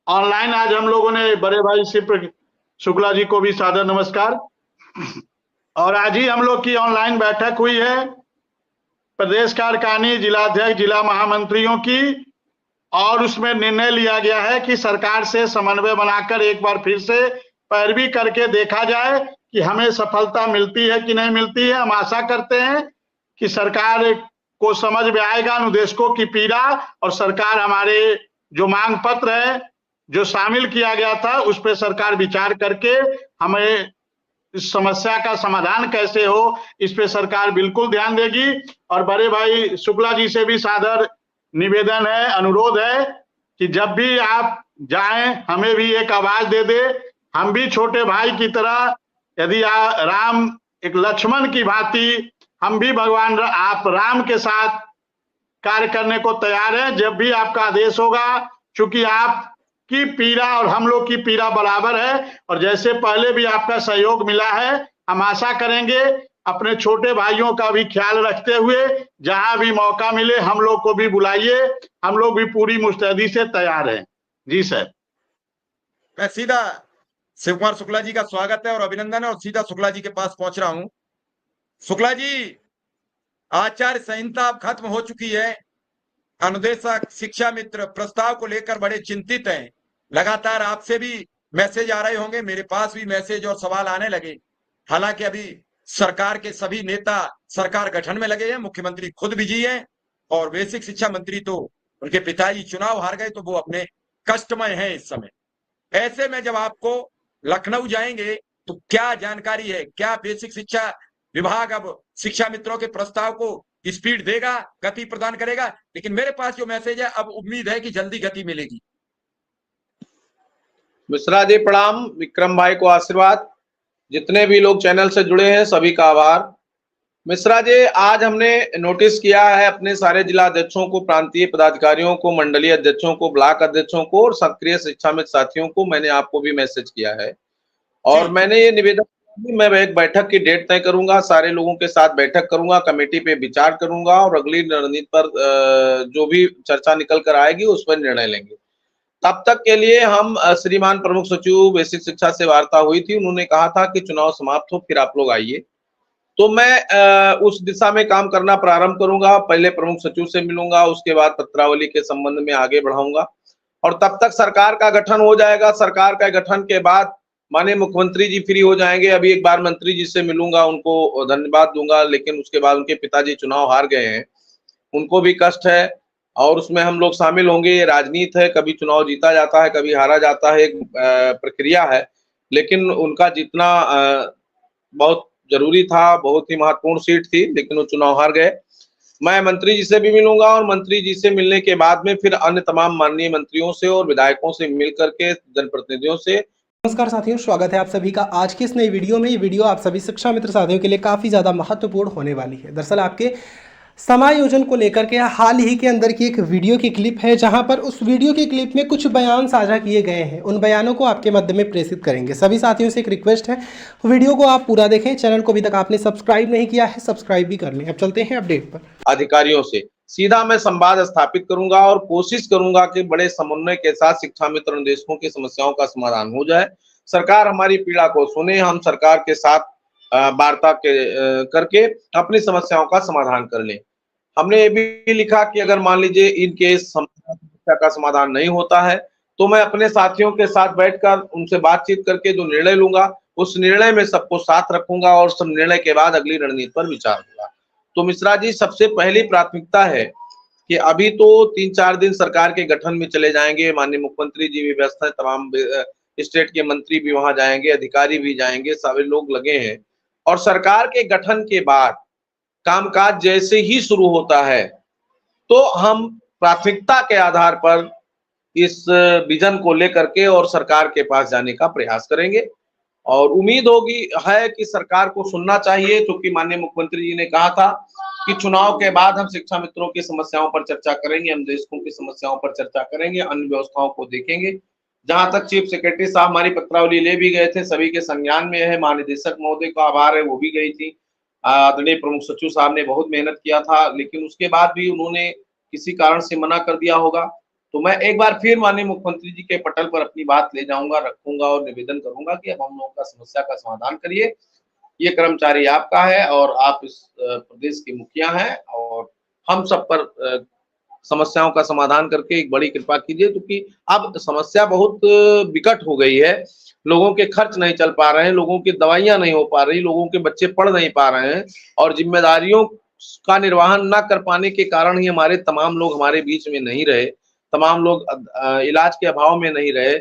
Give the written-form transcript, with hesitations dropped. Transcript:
Online आज हम लोगों ने बड़े भाई शिव शुक्ला जी को भी सादर नमस्कार। और आज ही हम लोग की ऑनलाइन बैठक हुई है प्रदेश कार्यकारिणी, जिलाध्यक्ष, जिला महामंत्रियों की, और उसमें निर्णय लिया गया है कि सरकार से समन्वय बनाकर एक बार फिर से पैरवी करके देखा जाए कि हमें सफलता मिलती है कि नहीं मिलती है। हम आशा करते हैं कि सरकार को समझ में आएगा अनुदेशकों की पीड़ा, और सरकार हमारे जो मांग पत्र है जो शामिल किया गया था उस पर सरकार विचार करके हमें इस समस्या का समाधान कैसे हो इस पे सरकार बिल्कुल ध्यान देगी। और बड़े भाई शुक्ला जी से भी सादर निवेदन है, अनुरोध है कि जब भी आप जाएं हमें भी एक आवाज दे दे। हम भी छोटे भाई की तरह, यदि राम एक लक्ष्मण की भांति, हम भी भगवान आप राम के साथ कार्य करने को तैयार है। जब भी आपका आदेश होगा, क्योंकि आपकी पीड़ा और हम लोग की पीड़ा बराबर है, और जैसे पहले भी आपका सहयोग मिला है, हम आशा करेंगे अपने छोटे भाइयों का भी ख्याल रखते हुए जहां भी मौका मिले हम लोग को भी बुलाइए, हम लोग भी पूरी मुस्तैदी से तैयार हैं। जी सर। मैं सीधा शिव कुमार शुक्ला जी का स्वागत है और अभिनंदन है, और सीधा शुक्ला जी के पास पहुंच रहा हूं। शुक्ला जी, आचार संहिता अब खत्म हो चुकी है। अनुदेशक, शिक्षा मित्र प्रस्ताव को लेकर बड़े चिंतित हैं। लगातार आपसे भी मैसेज आ रहे होंगे, मेरे पास भी मैसेज और सवाल आने लगे। हालांकि अभी सरकार के सभी नेता सरकार गठन में लगे हैं, मुख्यमंत्री खुद बिजी हैं, और बेसिक शिक्षा मंत्री तो उनके पिताजी चुनाव हार गए, तो वो अपने कष्टमय हैं इस समय। ऐसे में जब आपको लखनऊ जाएंगे तो क्या जानकारी है, क्या बेसिक शिक्षा विभाग अब शिक्षा मित्रों के प्रस्ताव को स्पीड देगा, गति प्रदान करेगा? लेकिन मेरे पास जो मैसेज है, अब उम्मीद है कि जल्दी गति मिलेगी। मिश्रा जी प्रणाम, विक्रम भाई को आशीर्वाद, जितने भी लोग चैनल से जुड़े हैं सभी का आभार। मिश्रा जी, आज हमने नोटिस किया है अपने सारे जिला अध्यक्षों को, प्रांतीय पदाधिकारियों को, मंडलीय अध्यक्षों को, ब्लॉक अध्यक्षों को और सक्रिय शिक्षा मित्र साथियों को, मैंने आपको भी मैसेज किया है। और मैंने ये निवेदन, मैं एक बैठक की डेट तय करूंगा, सारे लोगों के साथ बैठक करूंगा, कमेटी पे विचार करूंगा और अगली रणनीति पर जो भी चर्चा निकल कर आएगी उस पर निर्णय लेंगे। तब तक के लिए हम श्रीमान प्रमुख सचिव बेसिक शिक्षा से वार्ता हुई थी, उन्होंने कहा था कि चुनाव समाप्त हो फिर आप लोग आइए, तो मैं उस दिशा में काम करना प्रारंभ करूंगा। पहले प्रमुख सचिव से मिलूंगा, उसके बाद पत्रावली के संबंध में आगे बढ़ाऊंगा, और तब तक सरकार का गठन हो जाएगा। सरकार का गठन के बाद माननीय मुख्यमंत्री जी फ्री हो जाएंगे। अभी एक बार मंत्री जी से मिलूंगा, उनको धन्यवाद दूंगा, लेकिन उसके बाद उनके पिताजी चुनाव हार गए हैं, उनको भी कष्ट है और उसमें हम लोग शामिल होंगे। ये राजनीति है, कभी चुनाव जीता जाता है, कभी हारा जाता है, एक प्रक्रिया है, लेकिन उनका जीतना बहुत जरूरी था, बहुत ही महत्वपूर्ण सीट थी, लेकिन वो चुनाव हार गए। मैं मंत्री जी से भी मिलूंगा और मंत्री जी से मिलने के बाद में फिर अन्य तमाम माननीय मंत्रियों से और विधायकों से मिल करके, जनप्रतिनिधियों से। नमस्कार साथियों, स्वागत है आप सभी का आज की इस नई वीडियो में। ये वीडियो आप सभी शिक्षा मित्र साथियों के लिए काफ़ी ज़्यादा महत्वपूर्ण होने वाली है। दरअसल आपके समायोजन को लेकर के हाल ही के अंदर की एक वीडियो की क्लिप है, जहां पर उस वीडियो की क्लिप में कुछ बयान साझा किए गए हैं। उन बयानों को आपके मध्य में प्रेषित करेंगे। सभी साथियों से एक रिक्वेस्ट है, वीडियो को आप पूरा देखें। चैनल को अभी तक आपने सब्सक्राइब नहीं किया है, सब्सक्राइब भी कर लें। अब चलते हैं अपडेट पर। अधिकारियों से सीधा मैं संवाद स्थापित करूंगा और कोशिश करूंगा कि बड़े समन्वय के साथ शिक्षा मित्र अनुदेशकों की समस्याओं का समाधान हो जाए। सरकार हमारी पीड़ा को सुने, हम सरकार के साथ वार्ता करके अपनी समस्याओं का समाधान कर लें। हमने ये भी लिखा कि अगर मान लीजिए इन केस समस्या का समाधान नहीं होता है तो मैं अपने साथियों के साथ बैठकर उनसे बातचीत करके जो निर्णय लूंगा उस निर्णय में सबको साथ रखूंगा और सब निर्णय के बाद अगली रणनीति पर विचार होगा। तो मिश्रा जी, सबसे पहली प्राथमिकता है कि अभी तो 3-4 दिन सरकार के गठन में चले जाएंगे, माननीय मुख्यमंत्री जी भी व्यस्त हैं, तमाम स्टेट के मंत्री भी वहां जाएंगे, अधिकारी भी जाएंगे, सभी लोग लगे हैं। और सरकार के गठन के बाद कामकाज जैसे ही शुरू होता है तो हम प्राथमिकता के आधार पर इस विजन को लेकर के और सरकार के पास जाने का प्रयास करेंगे। और उम्मीद होगी है कि सरकार को सुनना चाहिए, क्योंकि माननीय मुख्यमंत्री जी ने कहा था कि चुनाव के बाद हम शिक्षा मित्रों की समस्याओं पर चर्चा करेंगे, हम देशकों की समस्याओं पर चर्चा करेंगे, अन्य व्यवस्थाओं को देखेंगे। जहां तक चीफ सेक्रेटरी साहब हमारी पत्रावली ले भी गए थे, सभी के संज्ञान में है। महानिदेशक महोदय का आभार है, वो भी गई थी। आदरणीय प्रमुख सचिव साहब ने बहुत मेहनत किया था, लेकिन उसके बाद भी उन्होंने किसी कारण से मना कर दिया होगा। तो मैं एक बार फिर माननीय मुख्यमंत्री जी के पटल पर अपनी बात ले जाऊंगा, रखूंगा और निवेदन करूंगा कि अब हम लोगों का समस्या का समाधान करिए। ये कर्मचारी आपका है और आप इस प्रदेश के मुखिया हैं और हम सब पर समस्याओं का समाधान करके एक बड़ी कृपा कीजिए, क्योंकि अब समस्या बहुत विकट हो गई है। लोगों के खर्च नहीं चल पा रहे हैं, लोगों की दवाइयां नहीं हो पा रही, लोगों के बच्चे पढ़ नहीं पा रहे हैं और जिम्मेदारियों का निर्वहन न कर पाने के कारण ही हमारे तमाम लोग हमारे बीच में नहीं रहे, तमाम लोग इलाज के अभाव में नहीं रहे।